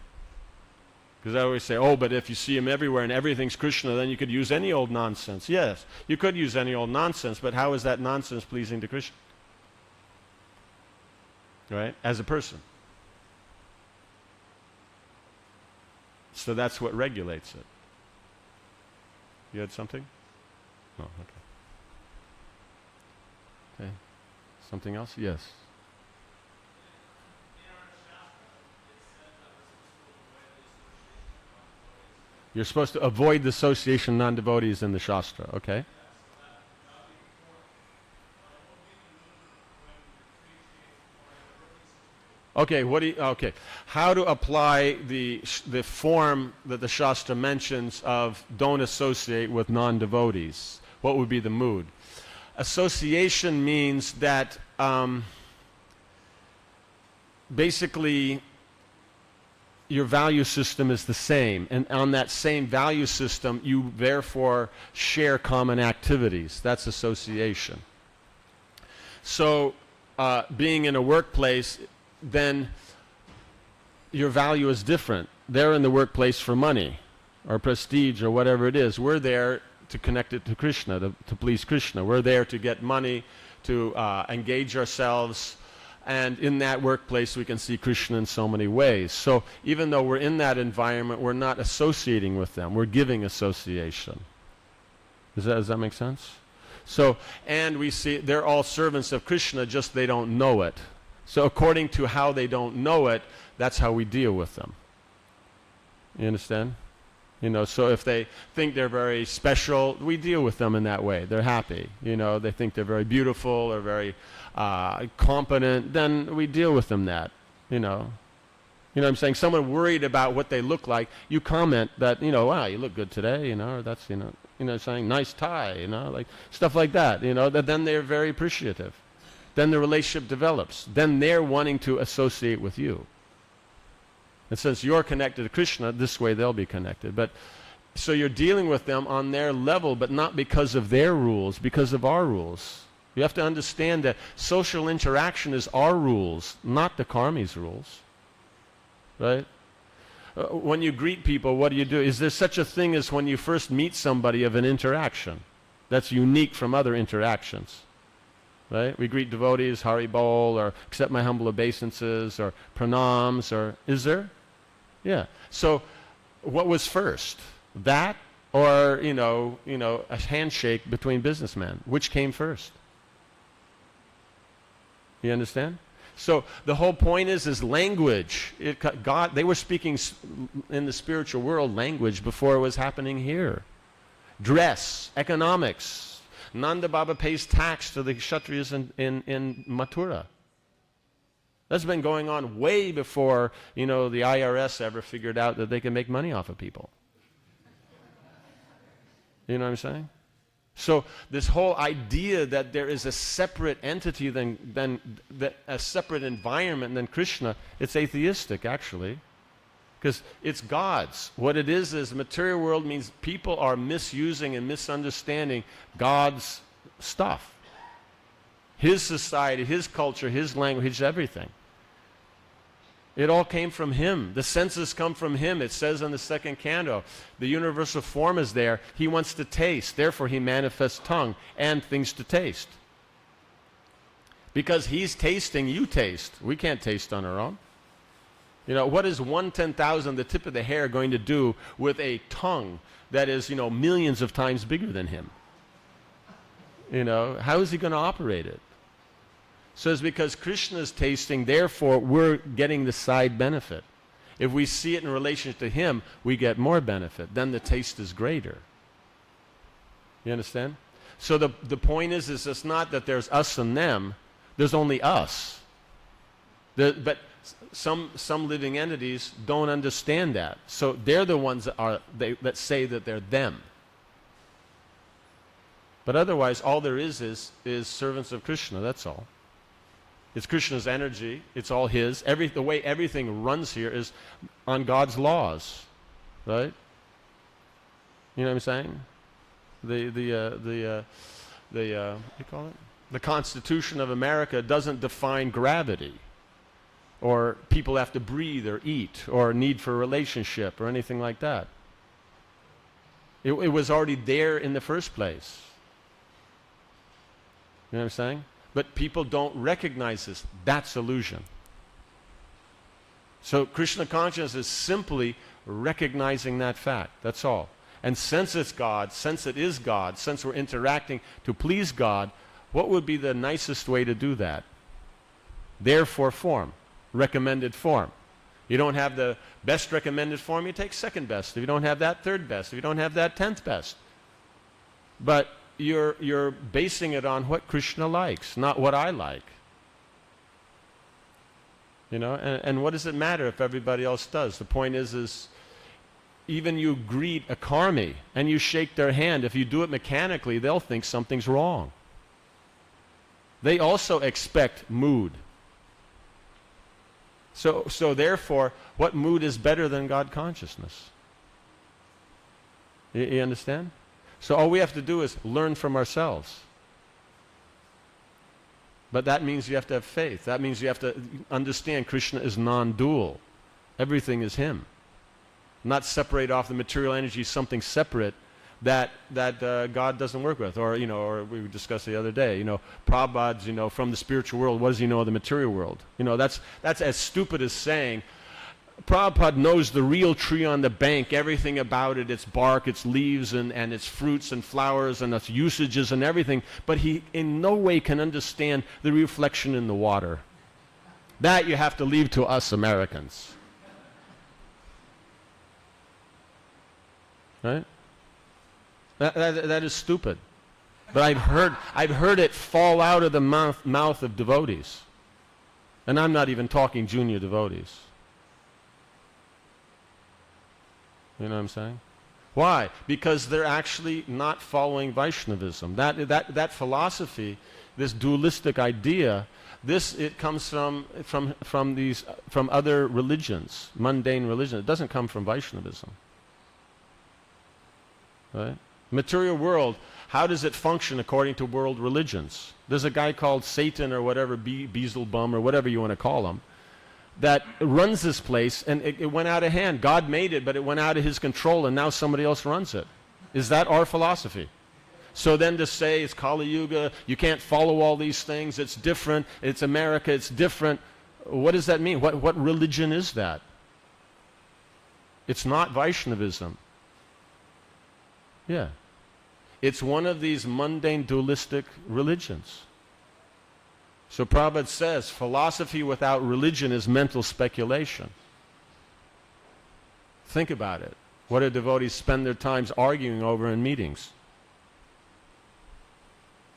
Because I always say, but if you see him everywhere and everything's Krishna, then you could use any old nonsense. Yes, you could use any old nonsense, but how is that nonsense pleasing to Krishna? Right? As a person. So that's what regulates it. You had something? Oh, okay. Okay. Something else? Yes. You're supposed to avoid the association of non-devotees in the Shastra, okay? Okay, how to apply the form that the Shastra mentions of don't associate with non-devotees? What would be the mood? Association means that basically your value system is the same, and on that same value system you therefore share common activities. That's association. So being in a workplace, then your value is different. They're in the workplace for money or prestige or whatever it is. We're there to connect it to Krishna, to please Krishna. We're there to get money, to engage ourselves And in that workplace, we can see Krishna in so many ways. So even though we're in that environment, we're not associating with them. We're giving association. Does that make sense? So, and we see they're all servants of Krishna, just they don't know it. So according to how they don't know it, that's how we deal with them. You understand? You know, so if they think they're very special, we deal with them in that way. They're happy. You know, they think they're very beautiful or very competent, then we deal with them that, you know. You know what I'm saying? Someone worried about what they look like, you comment that, you know, wow, you look good today, you know, or that's, you know, saying nice tie, you know, like stuff like that, you know, that then they're very appreciative. Then the relationship develops. Then they're wanting to associate with you. And since you're connected to Krishna, this way they'll be connected. But so you're dealing with them on their level, but not because of their rules, because of our rules. You have to understand that social interaction is our rules, not the karmi's rules. Right? When you greet people, what do? Is there such a thing as when you first meet somebody of an interaction that's unique from other interactions? Right? We greet devotees, Hari Bol, or accept my humble obeisances, or pranams, or is there? Yeah. So what was first? That or, you know, a handshake between businessmen? Which came first? You understand? So the whole point is language. God, they were speaking in the spiritual world language before it was happening here. Dress, economics. Nanda Baba pays tax to the Kshatriyas in Mathura. That's been going on way before, you know, the IRS ever figured out that they can make money off of people. You know what I'm saying? So this whole idea that there is a separate entity than a separate environment than Krishna, it's atheistic actually, because it's God's. What it is the material world means people are misusing and misunderstanding God's stuff. His society, his culture, his language, everything. It all came from him. The senses come from him. It says in the second canto, the universal form is there. He wants to taste. Therefore, he manifests tongue and things to taste. Because he's tasting, you taste. We can't taste on our own. You know, what is 1/10,000, the tip of the hair, going to do with a tongue that is, you know, millions of times bigger than him? You know, how is he going to operate it? So it's because Krishna is tasting, therefore we're getting the side benefit. If we see it in relation to him, we get more benefit. Then the taste is greater. You understand? So the point is it's not that there's us and them. There's only us. But some living entities don't understand that. So they're the ones that say that they're them. But otherwise, all there is servants of Krishna, that's all. It's Krishna's energy. It's all his. The way everything runs here is on God's laws, right? You know what I'm saying? What do you call it? The Constitution of America doesn't define gravity, or people have to breathe or eat, or need for a relationship, or anything like that. It was already there in the first place. You know what I'm saying? But people don't recognize this. That's illusion. So Krishna consciousness is simply recognizing that fact. That's all. And since it's God, since it is God, since we're interacting to please God, what would be the nicest way to do that? Therefore form. Recommended form. You don't have the best recommended form, you take second best. If you don't have that, third best. If you don't have that, 10th best. But you're basing it on what Krishna likes, not what I like. You know, and what does it matter if everybody else does? The point is even you greet a karmi and you shake their hand, if you do it mechanically, they'll think something's wrong. They also expect mood. So therefore, what mood is better than God consciousness? You understand? So all we have to do is learn from ourselves. But that means you have to have faith. That means you have to understand Krishna is non-dual. Everything is him. Not separate off the material energy, something separate, that God doesn't work with, or or we discussed the other day, Prabhupada's, from the spiritual world, what does he know of the material world? That's as stupid as saying Prabhupada knows the real tree on the bank, everything about it, its bark, its leaves, and its fruits and flowers and its usages and everything, but he in no way can understand the reflection in the water. That you have to leave to us Americans. Right? That is stupid. But I've heard it fall out of the mouth of devotees. And I'm not even talking junior devotees. You know what I'm saying? Why? Because they're actually not following Vaishnavism. That philosophy, this dualistic idea, it comes from other religions, mundane religions. It doesn't come from Vaishnavism. Right? Material world, how does it function according to world religions? There's a guy called Satan or whatever, Beelzebub or whatever you want to call him, that runs this place, and it went out of hand. God made it, but it went out of his control, and now somebody else runs it. Is that our philosophy? So then to say it's Kali Yuga, you can't follow all these things, it's different, it's America, it's different, what does that mean? What religion is that? It's not Vaishnavism. Yeah. It's one of these mundane dualistic religions. So Prabhupada says, philosophy without religion is mental speculation. Think about it. What do devotees spend their times arguing over in meetings?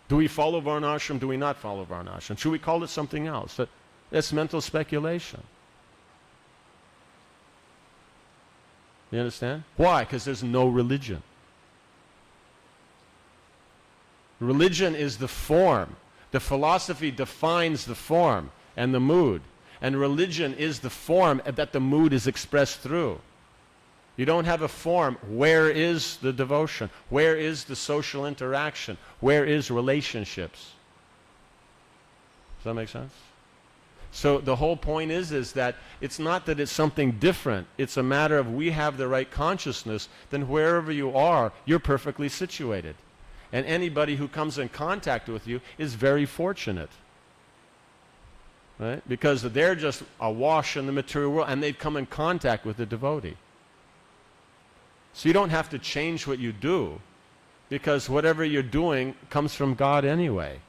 Do we follow Varnashram? Do we not follow Varnashram? Should we call it something else? That's mental speculation. You understand? Why? Because there's no religion. Religion is the form. The philosophy defines the form and the mood. And religion is the form that the mood is expressed through. You don't have a form. Where is the devotion? Where is the social interaction? Where is relationships? Does that make sense? So the whole point is that it's not that it's something different. It's a matter of we have the right consciousness, then wherever you are, you're perfectly situated. And anybody who comes in contact with you is very fortunate. Right? Because they're just awash in the material world and they've come in contact with the devotee. So you don't have to change what you do, because whatever you're doing comes from God anyway.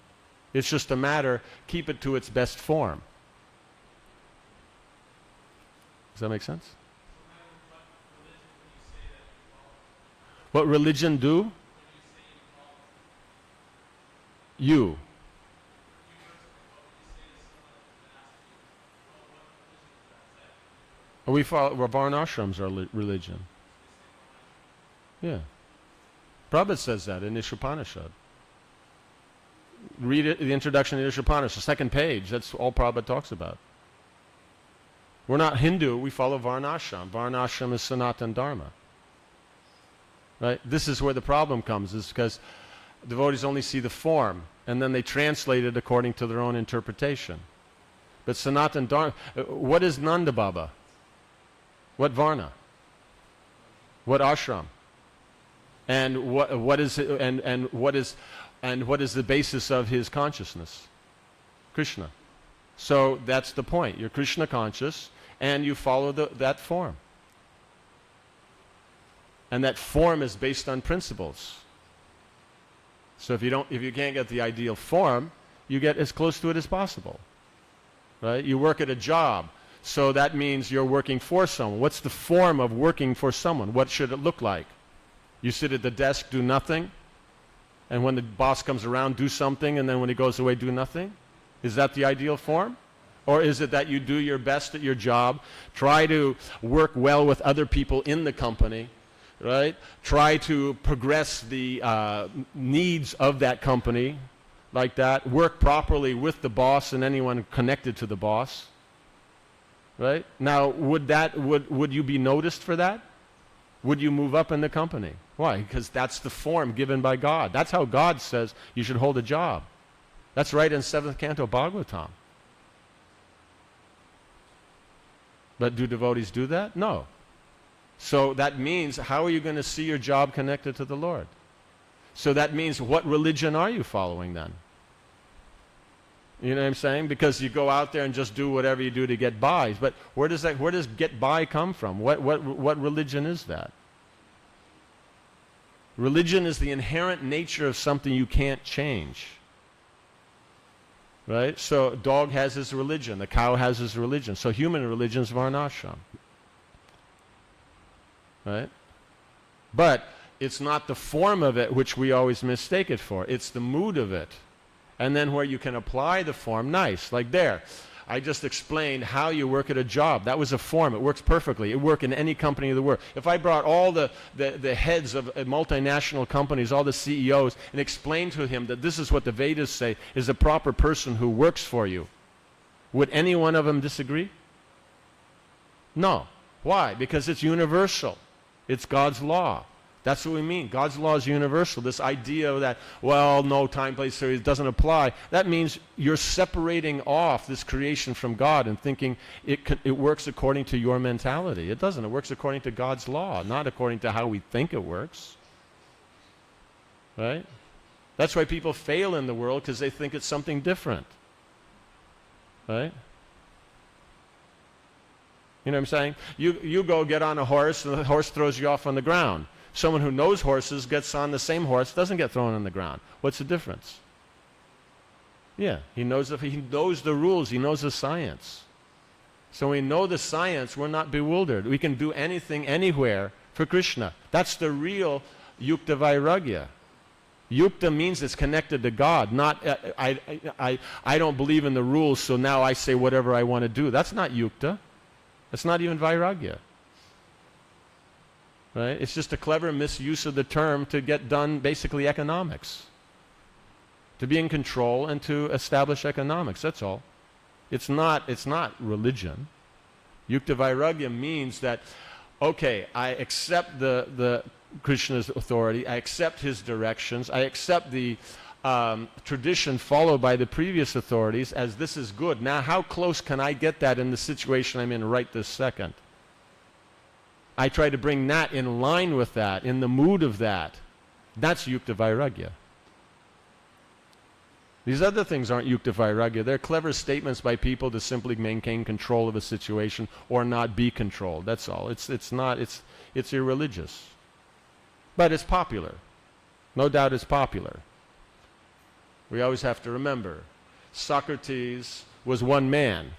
It's just a matter, keep it to its best form. Does that make sense? What religion do? You. We follow Varnashrams are religion. Yeah. Prabhupada says that in Ishopanishad. Read it, the introduction to Ishopanishad, second page. That's all Prabhupada talks about. We're not Hindu, we follow Varnashram. Varnashram is Sanatana Dharma. Right? This is where the problem comes, is because devotees only see the form, and then they translate it according to their own interpretation. But Sanatana Dharma, what is Nanda Baba? What Varna? What ashram? And what is the basis of his consciousness? Krishna. So that's the point. You're Krishna conscious, and you follow that form. And that form is based on principles. So if you can't get the ideal form, you get as close to it as possible. Right? You work at a job, so that means you're working for someone. What's the form of working for someone? What should it look like? You sit at the desk, do nothing, and when the boss comes around, do something, and then when he goes away, do nothing? Is that the ideal form? Or is it that you do your best at your job, try to work well with other people in the company, right? Try to progress the needs of that company, like that. Work properly with the boss and anyone connected to the boss, right? Now, would you be noticed for that? Would you move up in the company? Why? Because that's the form given by God. That's how God says you should hold a job. That's right in 7th canto Bhagavatam. But do devotees do that? No. So that means, how are you going to see your job connected to the Lord? So that means, what religion are you following then? You know what I'm saying? Because you go out there and just do whatever you do to get by. But where does get by come from? What religion is that? Religion is the inherent nature of something you can't change. Right? So a dog has his religion, the cow has his religion. So human religion is varnashram. Right? But it's not the form of it which we always mistake it for. It's the mood of it. And then where you can apply the form, nice. Like there, I just explained how you work at a job. That was a form. It works perfectly. It works in any company of the world. If I brought all the heads of multinational companies, all the CEOs, and explained to him that this is what the Vedas say is a proper person who works for you, would any one of them disagree? No. Why? Because it's universal. It's God's law. That's what we mean. God's law is universal. This idea that, well, no, time, place, series doesn't apply, that means you're separating off this creation from God and thinking it works according to your mentality. It doesn't. It works according to God's law, not according to how we think it works. Right? That's why people fail in the world, because they think it's something different. Right? You know what I'm saying? You go get on a horse, and the horse throws you off on the ground. Someone who knows horses gets on the same horse, doesn't get thrown on the ground. What's the difference? Yeah, he knows the rules, he knows the science. So when we know the science, we're not bewildered. We can do anything, anywhere for Krishna. That's the real yukta vairagya. Yukta means it's connected to God, not I don't believe in the rules, so now I say whatever I want to do. That's not yukta. That's not even vairagya. Right? It's just a clever misuse of the term to get done basically economics. To be in control and to establish economics, that's all. It's not religion. Yukta vairagya means that, okay, I accept the Krishna's authority, I accept his directions, I accept the tradition followed by the previous authorities as this is good. Now how close can I get that in the situation I'm in right this second? I try to bring that in line with that, in the mood of that. That's yukta vairagya. These other things aren't yukta vairagya. They're clever statements by people to simply maintain control of a situation or not be controlled. That's all. It's irreligious. But it's popular. No doubt it's popular. We always have to remember, Socrates was one man,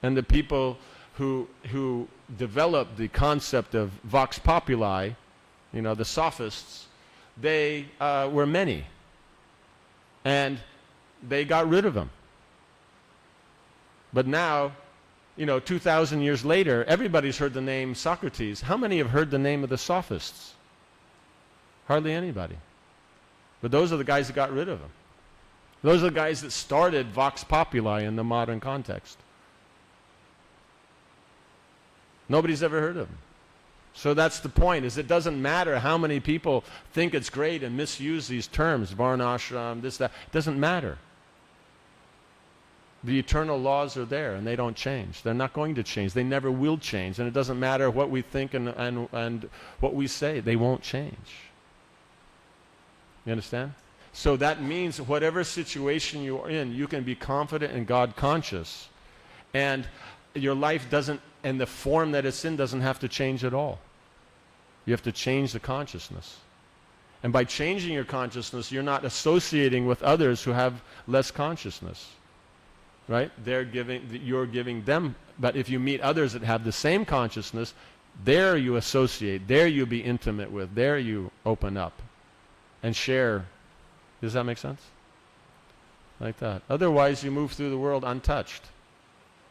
and the people who developed the concept of vox populi, you know, the sophists, they were many. And they got rid of them. But now, you know, 2,000 years later, everybody's heard the name Socrates. How many have heard the name of the sophists? Hardly anybody. But those are the guys that got rid of them. Those are the guys that started vox populi in the modern context. Nobody's ever heard of them. So that's the point, is it doesn't matter how many people think it's great and misuse these terms, varnashram, this, that. It doesn't matter. The eternal laws are there and they don't change. They're not going to change. They never will change. And it doesn't matter what we think and what we say. They won't change. You understand? So that means whatever situation you are in, you can be confident and God conscious. And your life doesn't, and the form that it's in doesn't have to change at all. You have to change the consciousness. And by changing your consciousness, you're not associating with others who have less consciousness. Right? You're giving them, but if you meet others that have the same consciousness, there you associate, there you be intimate with, there you open up and share. Does that make sense? Like that. Otherwise, you move through the world untouched.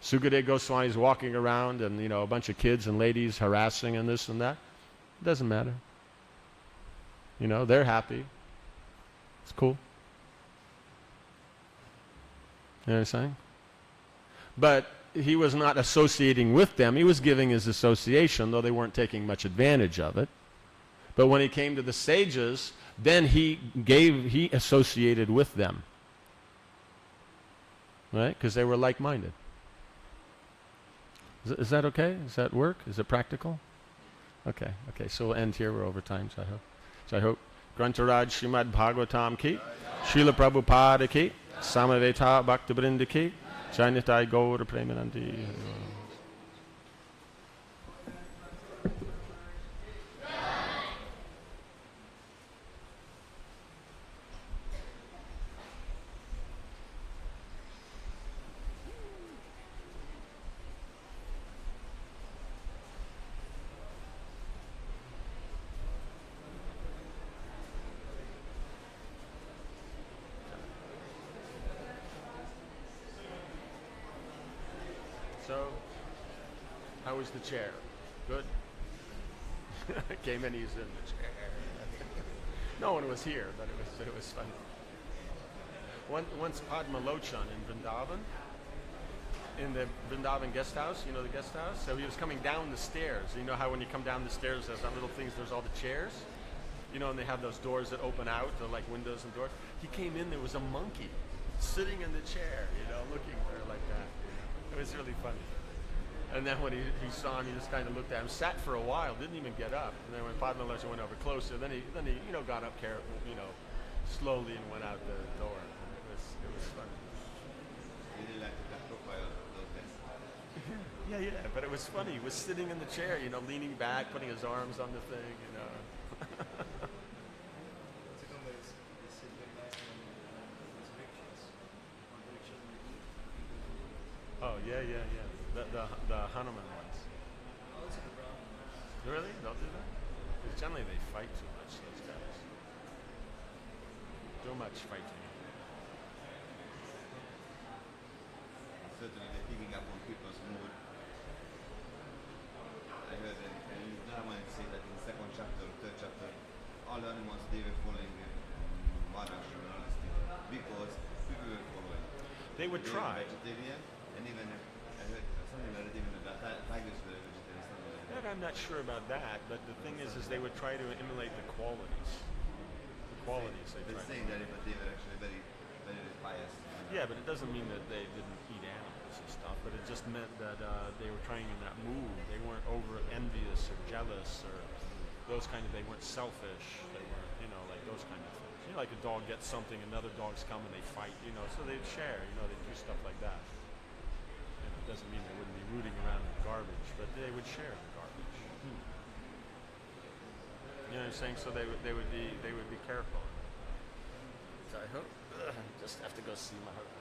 Sukadeva Goswami is walking around and, you know, a bunch of kids and ladies harassing and this and that. It doesn't matter. You know, they're happy. It's cool. You know what I'm saying? But he was not associating with them. He was giving his association, though they weren't taking much advantage of it. But when he came to the sages, then he associated with them. Right? Because they were like-minded. Is that okay? Does that work? Is it practical? Okay. So we'll end here. We're over time, so I hope. Grantaraj Srimad Bhagavatam ki, Srila Prabhupada ki, Samaveta Bhakta Brinda ki, Jainitai Gaur Premanandi. So, how was the chair? Good? Came in, he's in the chair. No one was here, but it was funny. Once Padma Lochan in Vrindavan, in the Vrindavan guest house, you know the guest house? So he was coming down the stairs. You know how when you come down the stairs, there's that little things, there's all the chairs? You know, and they have those doors that open out, they're like windows and doors. He came in, there was a monkey sitting in the chair, you know, looking at her like that. It was really funny. And then when he saw him, he just kind of looked at him, sat for a while, didn't even get up. And then when Padma Lochan went over closer, then he got up slowly and went out the door. It was funny. Really like the profile of those guys. Yeah, but it was funny. He was sitting in the chair, leaning back, putting his arms on the thing, Oh, yeah. The Hanuman ones. Really? They'll do that? Because generally they fight too much, those guys. Too much fighting. Certainly they're picking up on people's mood. I heard in Brahman say that in the second chapter, third chapter, all the animals they were following Maharaj and all this thing because people were following. They would try. Vegetarian, and even I heard something like that, even the tigers were vegetarian, something like that. I'm not sure about that, but the thing is they would try to emulate the qualities. They're saying that, but they were actually very, very pious. Yeah, but it doesn't mean that they didn't eat animals and stuff, but it just meant that they were trying in that mood. They weren't over envious or jealous or those kind of, they weren't selfish. They weren't, like those kind of things. Like a dog gets something, another dog's come and they fight, so they'd share, they'd do stuff like that. It doesn't mean they wouldn't be rooting around in the garbage, but they would share the garbage. You know what I'm saying? So they would be careful. So I hope just have to go see my husband.